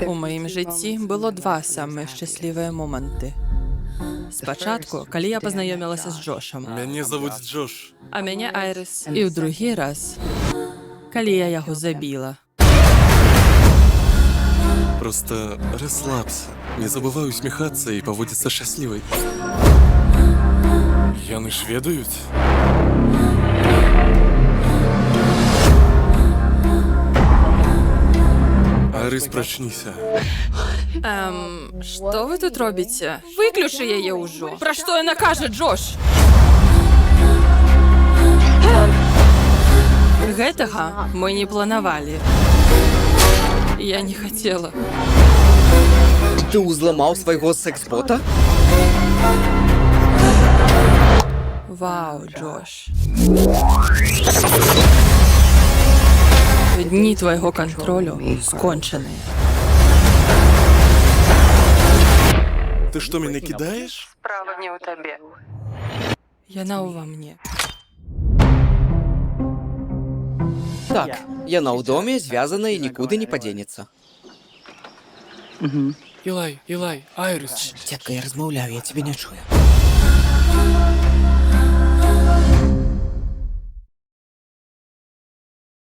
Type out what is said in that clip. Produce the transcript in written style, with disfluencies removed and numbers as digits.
У маім жыцці было два самыя шчаслівыя моманты. Спачатку, калі я пазнаёмілася з Джошам, Мяне завуць Джош. а мяне Айрыс. І ў другі раз, калі я яго забіла. Просто расслабься. Не забывай усміхацца і паводзіцца шчаслівай. Яны ж ведаюць? Арыс, прачніся. Што вы тут робіце? Выключы яе ўжо. Пра што яна кажа, Джош? Гэтага мы не планавалі. Я не хацела. Ты ўзламаў свайго секс-бота? Вау, Джош. Дні твайго кантролю скончаныя. Ты што, мяне кідаеш? Справа не ў табе. Яна ўва мне. Так, яна ў доме звязана і нікуды не падзенецца. Ілай, Айрыс. Дзетка, я размаўляю, я цябе не чую.